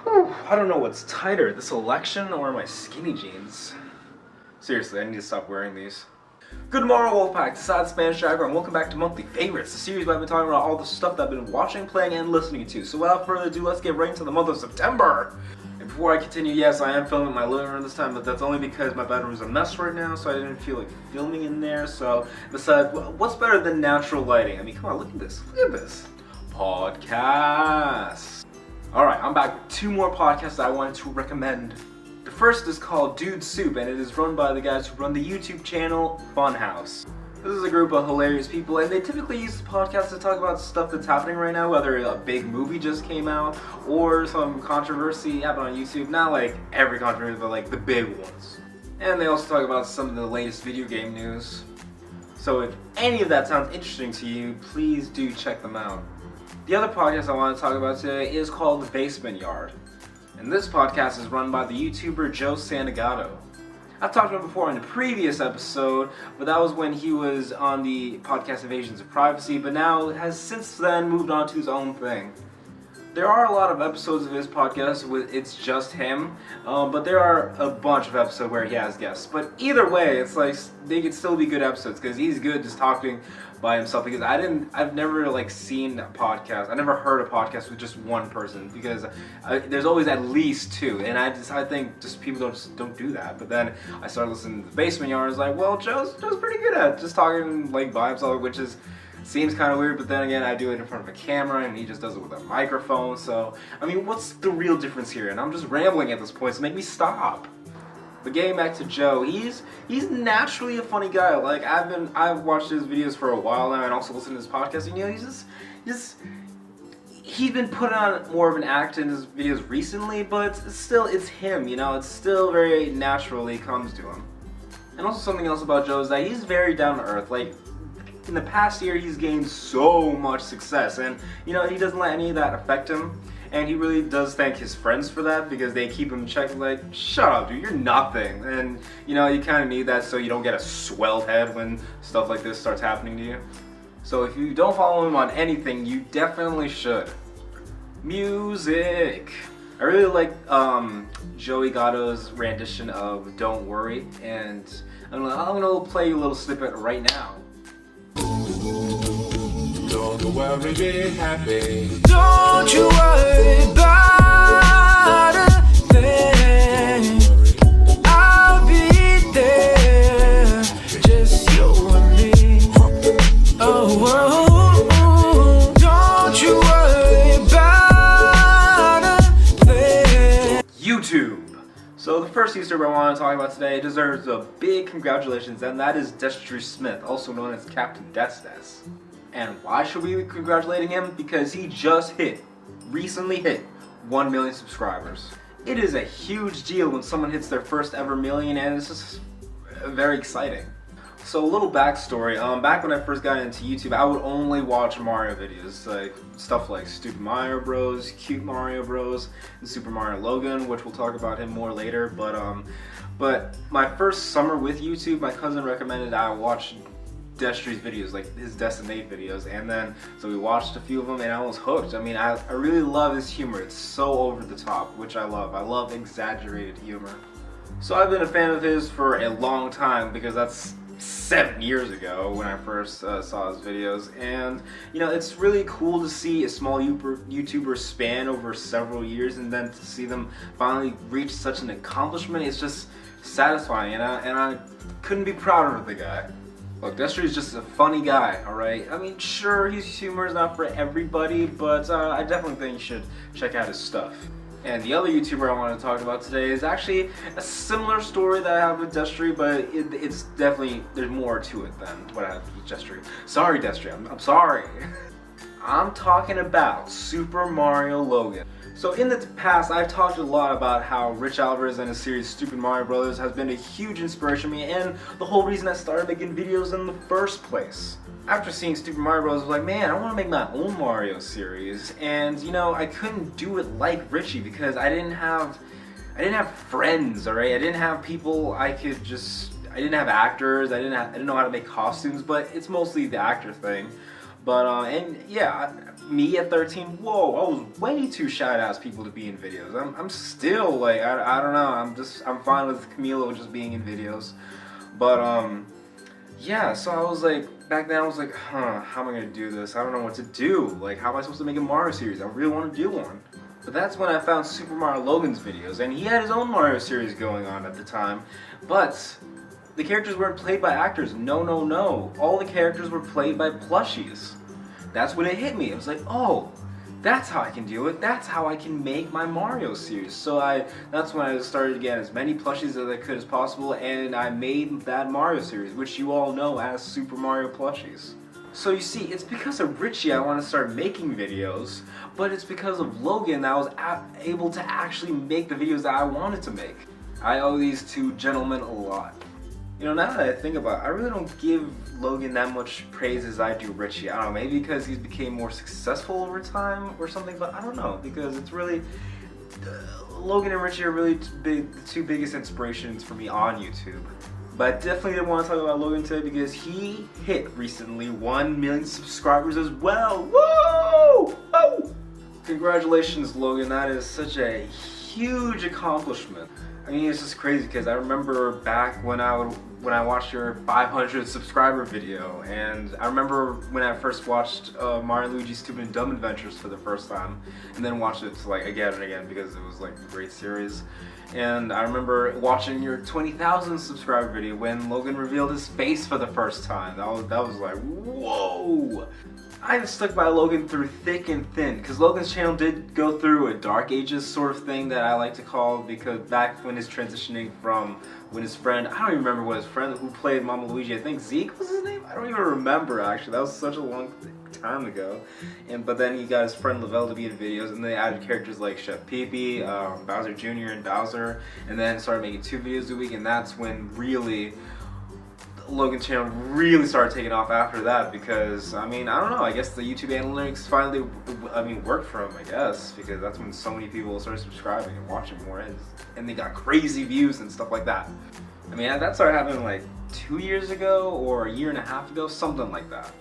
I don't know what's tighter, this election or my skinny jeans. Seriously, I need to stop wearing these. Good morning, Wolfpack, this is Spanish Driver, and welcome back to Monthly Favorites, the series where I've been talking about all the stuff that I've been watching, playing, and listening to. So without further ado, let's get right into the month of September. And before I continue, yes, I am filming in my living room this time, but that's only because my bedroom is a mess right now, so I didn't feel like filming in there. So, besides, what's better than natural lighting? I mean, come on, look at this. Look at this. Podcasts. Alright, I'm back with two more podcasts that I wanted to recommend. The first is called Dude Soup, and it is run by the guys who run the YouTube channel Funhouse. This is a group of hilarious people, and they typically use the podcast to talk about stuff that's happening right now, whether a big movie just came out, or some controversy happened on YouTube. Not like every controversy, but like the big ones. And they also talk about some of the latest video game news. So if any of that sounds interesting to you, please do check them out. The other podcast I want to talk about today is called The Basement Yard. And this podcast is run by the YouTuber Joe Gatto. I've talked about him before in a previous episode, but that was when he was on the podcast Invasions of Privacy, but now has since then moved on to his own thing. There are a lot of episodes of his podcast where it's just him, but there are a bunch of episodes where he has guests. But either way, it's like they could still be good episodes because he's good just talking by himself. Because I've never like seen a podcast. I never heard a podcast with just one person because there's always at least two, and I think just people don't do that. But then I started listening to The Basement Yard. I was like, well, Joe's pretty good at just talking like by himself, which seems kind of weird, but then again, I do it in front of a camera, and he just does it with a microphone, so, I mean, what's the real difference here? And I'm just rambling at this point, so make me stop. But getting back to Joe, he's naturally a funny guy. Like, I've watched his videos for a while now, and also listened to his podcast, and, you know, he's been putting on more of an act in his videos recently, but it's him, you know, it's still very naturally comes to him. And also something else about Joe is that he's very down to earth. Like, in the past year, he's gained so much success, and you know, he doesn't let any of that affect him, and he really does thank his friends for that because they keep him checking like, shut up dude, you're nothing. And you know, you kind of need that so you don't get a swelled head when stuff like this starts happening to you. So if you don't follow him on anything, you definitely should. Music. I really like Joey Gatto's rendition of Don't Worry, and I'm gonna play you a little snippet right now. Don't worry, be happy. Don't you worry about a thing. I'll be there, just you and me. Oh, don't you worry about a thing. YouTube. So the first YouTuber I want to talk about today deserves a big congratulations, and that is Destry Smith, also known as Captain Destes. And why should we be congratulating him? Because he just recently hit 1 million subscribers. It is a huge deal when someone hits their first ever million, and it's just very exciting. So a little backstory, back when I first got into YouTube, I would only watch Mario videos, like stuff like Stupid Mario Bros, Cute Mario Bros, and SuperMarioLogan, which we'll talk about him more later. But my first summer with YouTube, my cousin recommended I watch Destry's videos, like his Destinate videos, and then so we watched a few of them, and I was hooked. I mean, I really love his humor. It's so over the top, which I love. I love exaggerated humor. So I've been a fan of his for a long time because that's 7 years ago when I first saw his videos, and you know, it's really cool to see a small YouTuber span over several years, and then to see them finally reach such an accomplishment. It's just satisfying, and I couldn't be prouder of the guy. Look, Destry is just a funny guy, alright? I mean, sure, his humor is not for everybody, but I definitely think you should check out his stuff. And the other YouTuber I want to talk about today is actually a similar story that I have with Destry, but it's definitely, there's more to it than what I have with Destry. Sorry, Destry, I'm sorry. I'm talking about SuperMarioLogan. So in the past, I've talked a lot about how Rich Alvarez and his series Stupid Mario Brothers has been a huge inspiration to me, and the whole reason I started making videos in the first place. After seeing Stupid Mario Bros, I was like, man, I want to make my own Mario series, and you know, I couldn't do it like Richie because I didn't have friends, alright? I didn't have people I didn't have actors, I didn't know how to make costumes, but it's mostly the actor thing. But and yeah, me at 13, whoa, I was way too shy to ask people to be in videos. I'm still like, I don't know, I'm fine with Camilo just being in videos. But yeah, so I was like, back then I was like, how am I gonna do this? I don't know what to do. Like, how am I supposed to make a Mario series? I really want to do one. But that's when I found SuperMarioLogan's videos, and he had his own Mario series going on at the time. But the characters weren't played by actors. No, no, no. All the characters were played by plushies. That's when it hit me. It was like, oh, that's how I can do it. That's how I can make my Mario series. So that's when I started to get as many plushies as I could as possible, and I made that Mario series, which you all know as Super Mario plushies. So you see, it's because of Richie I want to start making videos, but it's because of Logan that I was able to actually make the videos that I wanted to make. I owe these two gentlemen a lot. You know, now that I think about it, I really don't give Logan that much praise as I do Richie. I don't know, maybe because he's became more successful over time or something, but I don't know, because it's really, Logan and Richie are really the two biggest inspirations for me on YouTube. But I definitely didn't want to talk about Logan today because he hit recently 1 million subscribers as well. Woo! Oh! Congratulations, Logan. That is such a huge accomplishment. I mean, it's just crazy because I remember back when I watched your 500 subscriber video, and I remember when I first watched Mario and Luigi's Stupid and Dumb Adventures for the first time, and then watched it like again and again because it was like a great series. And I remember watching your 20,000 subscriber video when Logan revealed his face for the first time. That was like, whoa! I've stuck by Logan through thick and thin, because Logan's channel did go through a dark ages sort of thing that I like to call, because back when his transitioning from when his friend, I don't even remember what his friend who played Mama Luigi, I think Zeke was his name? I don't even remember actually, that was such a long time ago. But then he got his friend Lavelle to be in videos, and they added characters like Chef Pee-Pee, Bowser Jr. and Bowser, and then started making 2 videos a week, and that's when really Logan's channel really started taking off after that, because I mean, I don't know, I guess the YouTube analytics finally, worked for him, I guess, because that's when so many people started subscribing and watching more, and they got crazy views and stuff like that. I mean, that started happening like 2 years ago or a year and a half ago, something like that.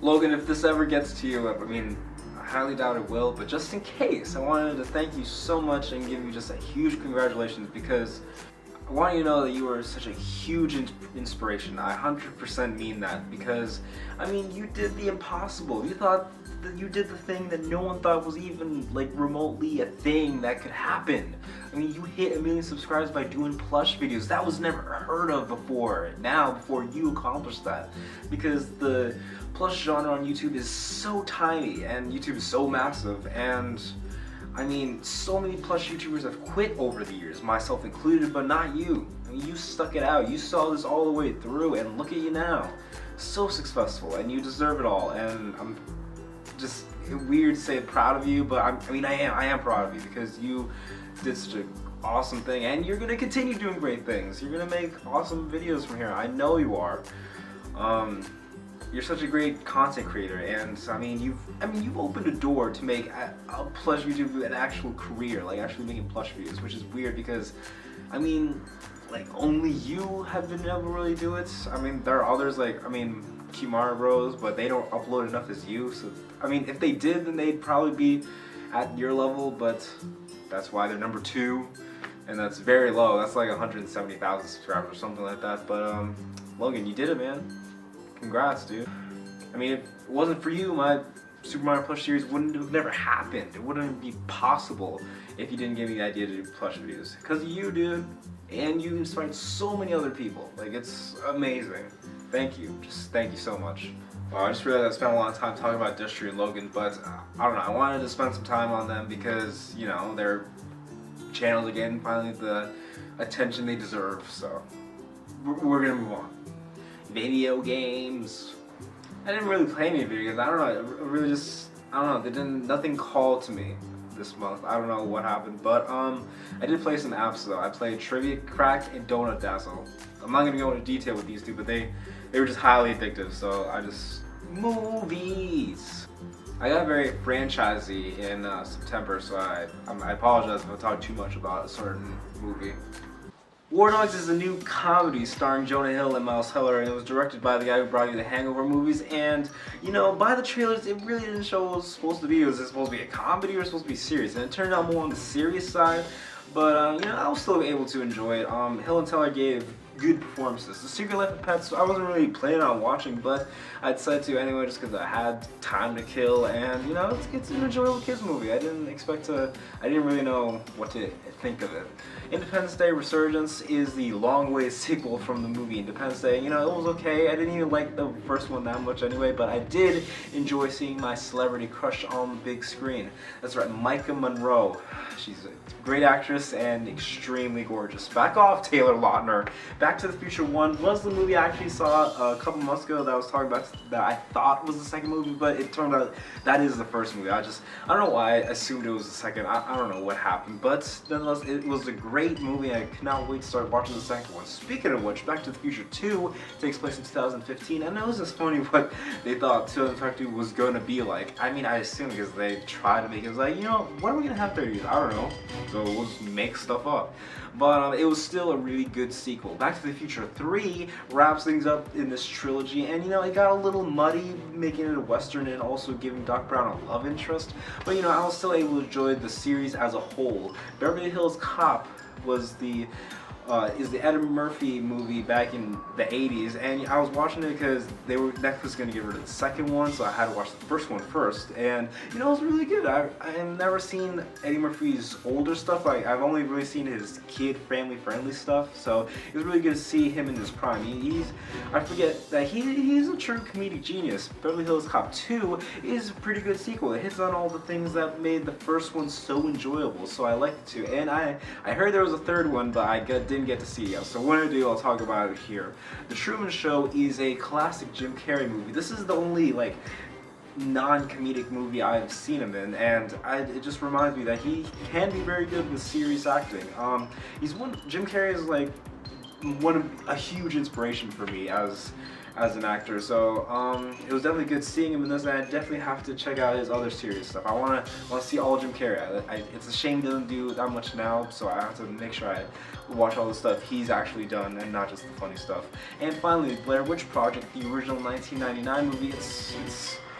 Logan, if this ever gets to you, I mean, I highly doubt it will, but just in case, I wanted to thank you so much and give you just a huge congratulations, because I want you to know that you are such a huge inspiration. I 100% mean that, because, I mean, you did the impossible. You thought that you did the thing that no one thought was even, like, remotely a thing that could happen. I mean, you hit 1 million subscribers by doing plush videos. That was never heard of before. Now, before you accomplished that. Because the plush genre on YouTube is so tiny, and YouTube is so massive, and I mean, so many plush YouTubers have quit over the years, myself included, but not you. I mean, you stuck it out. You saw this all the way through, and look at you now. So successful, and you deserve it all, and I'm just weird to say proud of you, but I am proud of you, because you did such an awesome thing, and you're gonna continue doing great things. You're gonna make awesome videos from here. I know you are. You're such a great content creator, and I mean, you've opened a door to make a plush YouTube an actual career, like actually making plush videos, which is weird because, I mean, like only you have been able to really do it. I mean, there are others like, Kimara Bros, but they don't upload enough as you. So, I mean, if they did, then they'd probably be at your level, but that's why they're number 2, and that's very low. That's like 170,000 subscribers or something like that. But Logan, you did it, man. Congrats, dude. I mean, if it wasn't for you, my Super Mario plush series wouldn't have never happened. It wouldn't be possible if you didn't give me the idea to do plush videos. Because of you, dude. And you inspired so many other people. Like, it's amazing. Thank you. Just thank you so much. I just realized I spent a lot of time talking about Destry and Logan, but I don't know. I wanted to spend some time on them because, you know, their channels are getting finally the attention they deserve. So, we're gonna move on. Video games. I didn't really play any video games. I don't know. Nothing called to me this month. I don't know what happened, but I did play some apps though. I played Trivia Crack and Donut Dazzle. I'm not gonna go into detail with these two, but they were just highly addictive. So movies. I got very franchisey in September, so I apologize if I talk too much about a certain movie. War Dogs is a new comedy starring Jonah Hill and Miles Teller, and it was directed by the guy who brought you the Hangover movies. And you know, by the trailers, it really didn't show what it was supposed to be. Was it supposed to be a comedy or supposed to be serious? And it turned out more on the serious side. But you know, I was still able to enjoy it. Hill and Teller gave good performances. The Secret Life of Pets, I wasn't really planning on watching, but I decided to anyway just because I had time to kill, and you know, it's an enjoyable kids movie. I didn't really know what to think of it. Independence Day Resurgence is the long-awaited sequel from the movie Independence Day. You know, it was okay. I didn't even like the first one that much anyway, but I did enjoy seeing my celebrity crush on the big screen. That's right, Micah Monroe. She's a great actress and extremely gorgeous. Back off, Taylor Lautner. Back to the Future 1 was the movie I actually saw a couple months ago that I was talking about that I thought was the second movie, but it turned out that is the first movie. I don't know why I assumed it was the second. I don't know what happened, but nonetheless, it was a great movie and I cannot wait to start watching the second one. Speaking of which, Back to the Future 2 takes place in 2015, and it was just funny what they thought 2022 was going to be like. I mean, I assume because they tried to make it like, you know, what are we going to have 30 years? I don't know. So we'll just make stuff up. But it was still a really good sequel. Back to the Future 3 wraps things up in this trilogy, and you know, it got a little muddy making it a Western and also giving Doc Brown a love interest. But you know, I was still able to enjoy the series as a whole. Beverly Hills Cop was is the Eddie Murphy movie back in the 80s, and I was watching it because Netflix was going to get rid of the second one, so I had to watch the first one first, and you know, it was really good. I've never seen Eddie Murphy's older stuff. I've only really seen his kid family friendly stuff, so it was really good to see him in his prime. I forget that he's a true comedic genius. Beverly Hills Cop 2 is a pretty good sequel. It hits on all the things that made the first one so enjoyable, so I liked it too. And I heard there was a third one, but I didn't get to see it yet. So when I do, I'll talk about it here. The Truman Show is a classic Jim Carrey movie. This is the only like non-comedic movie I've seen him in, and it just reminds me that he can be very good with serious acting. Jim Carrey is like a huge inspiration for me as an actor, so it was definitely good seeing him in this, and I definitely have to check out his other serious stuff. I want to see all Jim Carrey. It's a shame he doesn't do that much now, so I have to make sure I watch all the stuff he's actually done and not just the funny stuff. And finally, Blair Witch Project, the original 1999 movie.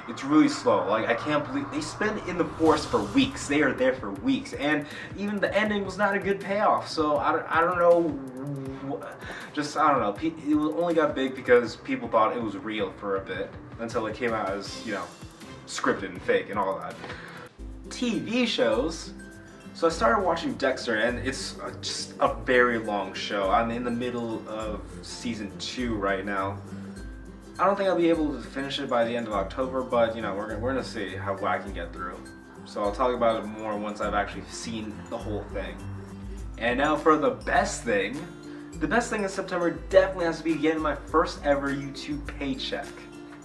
It's really slow. Like, I can't believe they spend in the forest for weeks. They are there for weeks, and even the ending was not a good payoff. So I don't know. I don't know. It only got big because people thought it was real for a bit until it came out as, you know, scripted and fake and all that. TV shows. So I started watching Dexter, and it's just a very long show. I'm in the middle of season 2 right now. I don't think I'll be able to finish it by the end of October, but you know, we're gonna see how I can get through. So I'll talk about it more once I've actually seen the whole thing. And now for the best thing. The best thing in September definitely has to be getting my first ever YouTube paycheck.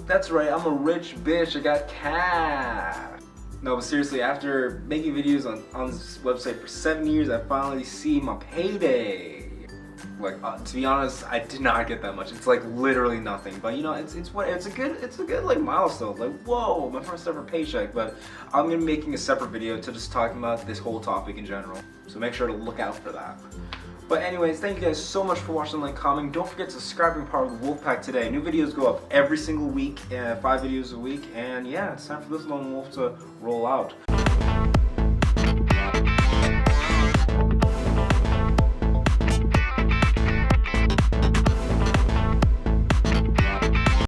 That's right, I'm a rich bitch, I got cash. No, but seriously, after making videos on this website for 7 years, I finally see my payday. Like, to be honest, I did not get that much. It's like literally nothing, but you know, it's a good like milestone. Like, whoa, my first ever paycheck. But I'm gonna be making a separate video to just talking about this whole topic in general. So make sure to look out for that. But anyways, thank you guys so much for watching, like, commenting. Don't forget to subscribe and part of the Wolfpack today. New videos go up every single week, 5 videos a week. And yeah, it's time for this lone wolf to roll out.